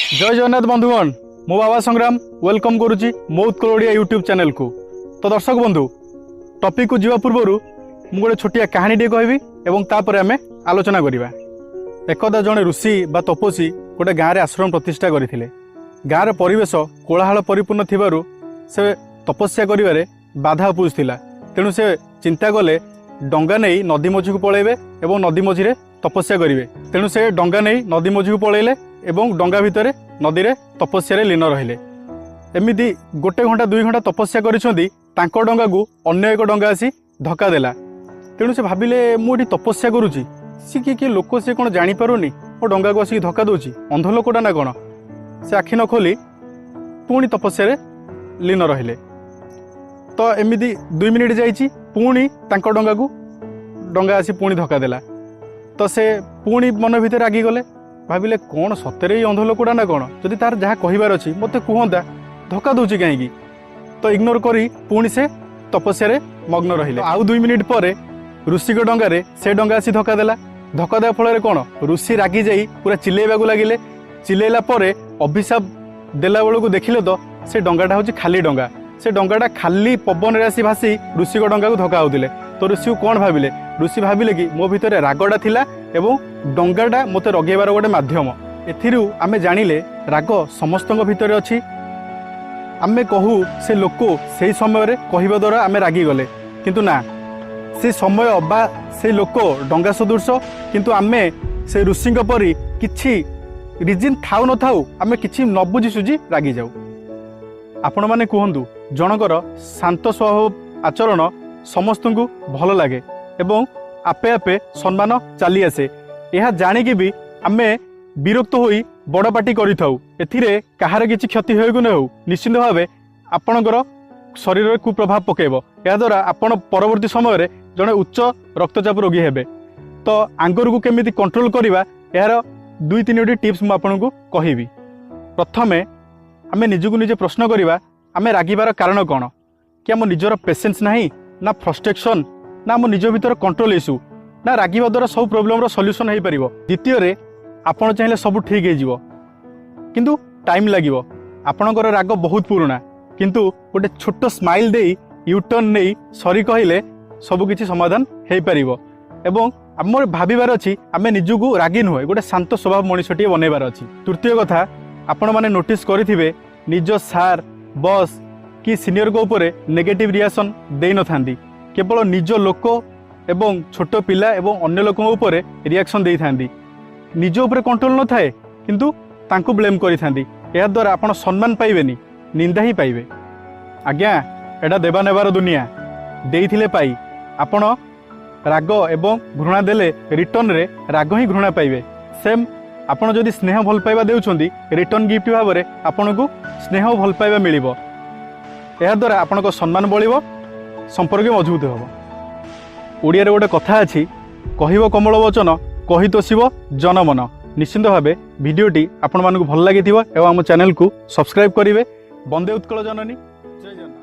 जय जगन्नाथ बंधुगण मो बाबा संग्राम वेलकम करुच्ची मो उत्कल ओडिया यूट्यूब चैनल को। तो दर्शक बंधु टॉपिक को जीवा पूर्व मु गोटे छोटिया कहानी टे कहबी एवं तापर आमे आलोचना करिबा। एकदा जने ऋषि बा तपस्वी गोटे गाँव में आश्रम प्रतिष्ठा करथिले। गाँव परिवेश कोलाहल परिपूर्ण थिबारु से तपस्या करिवारे बाधा उपुजिथिला। तेणु से चिंता कले डंगा नहीं नदी मझी को पलैबे एवं नदी मझीरे तपस्या करेंगे। तेणु से डंगा नहीं नदी मझी को पलैले एवं डंगा भितर नदी रे तपस्या लीन रहिले। एमिति गोटे घंटा 2 घंटा तपस्या करिसेंती तांको डंगा को अन्य एक डंगा आसी धक्का देला। तेणु से भाविले मुझे तपस्या करुच्ची सी किए लोक सी कौन जानीपारुनी मो डंगा को आसिक धक्का दूची अंध लोकटा ना कौन। से आखि न खोली पुणी तपस्या लीन रहिले। तो एमिति 2 मिनिट जाइए पुणी तांको डंगा को डंगा आसी पुणी धक्का देला। तो से पुणी मन भितर रागी गले भाविले कौन सତରେ ही अंध लोकटा ना कौन जदि तार जहाँ कहबार अच्छी मत कहता धक्का दूची कहीं। तो इग्नोर करी पुणी से तपस्या मग्न रहिले। आउ 2 मिनिट पर ऋषि को डंगारे से डंगा आसी धक्का देला। धक्का देवा फल कौन ऋषि रागी जाई पूरा चिल्लेबाकू लगिले। चिल्लेला परे अभिशाप देला बेलू देखिले तो से डंगाटा हूँ खाली डंगा। से डंगाटा खाली पवन रे आसी भासी ऋषि को डंगा को धक्का होतिले। तो ऋषि को कौन भाविले ऋषि भाविले कि मो भितर रागटा थिला एवं डंगाटा मते रगेबार गोटे माध्यम। एथिरु आमे जानिले राग समस्तଙ୍କ भितर अछि। आमे कहू से लोक से समय रे कहबा द्वारा आमे रागी गले किंतु ना से समय बा से लोक डंगा सदृश किंतु आमे से ऋषिଙ୍କ परी किछि रिजन थाउ न थाउ आमे किछि न बुझी सुझी रागी जाऊ। आपण माने कहंतु जनकर शांत स्वभाव आचरण समस्त को भल लगे एवं आपे आपे सम्मान चली आसे। यह जानिकी भी आमे विरक्त होई बड़ पार्टी करिथाउ एथिरे कहार किछि क्षति होय को न हो निश्चित भावे आपणकर शरीर रे कुप्रभाव पकेबो। या द्वारा आपण परवर्ती समय रे जने उच्च रक्तचाप रोगी हेबे। तो आंगर को केमिति कंट्रोल करिवा यार 2-3 टिप्स मु आपनको कहिबी। प्रथमे आमे निजको निजे प्रश्न करिवा आमे रागिबार कारण कोन कि आम निजर पेशेंस नाही ना फ्रस्ट्रेशन ना आम निज भीतर कंट्रोल इश्यू ना रागिबा द्वारा सब प्रॉब्लम रो सॉल्यूशन हो पारिबो। द्वितीय रे आपण चाहिले सब ठीक हो जिवो किंतु टाइम लागिवो। आपणकर राग बहुत पुराना किंतु गोटे छोट स्माइल देई यूटर्न नहीं सॉरी कहले सब किछि समाधान हो पारिबो। एवं आम भाबिबार अछि आमे निजको रागी नुहे गोटे शांत स्वभाव मनुष्यटी बनैबार अछि। तृतीय कथा आपण माने नोटिस करिथिबे निज सार बॉस कि सीनियर को ऊपर नेगेटिव रिएक्शन दे न थांदी केवल निज लोक एवं छोट पिला एवं अन्य लोक ऊपर रिएक्शन दे थांदी। निज ऊपर कंट्रोल न थाए किंतु तांको ब्लेम करि थांदी। या द्वारा आपण सम्मान पाइबेनी निंदा ही पाइबे। आज्ञा एटा देवा नेबार दुनिया देइथिले पाई आपण राग एवं घृणा देले रिटर्न रे राग ही घृणा पाइबे। सेम आपण जदि स्नेह भल पाइबा देउछंदी रिटर्न गिफ्ट भाव में आपन को स्नेह भल पाइबा मिलिबो। या द्वारा आपण को सम्मान बढ़िबो संपर्क मजबूत होबो। ओडिया रे गोटे कथा अछि कहिबो कमल वचन कहि तो शिव जनमन। निश्चित भावे वीडियोटी आपण मानकु भल लागिथिबो एवं हम चैनल को सब्सक्राइब करिवे। वंदे उत्कल जननी जय जगन्नाथ।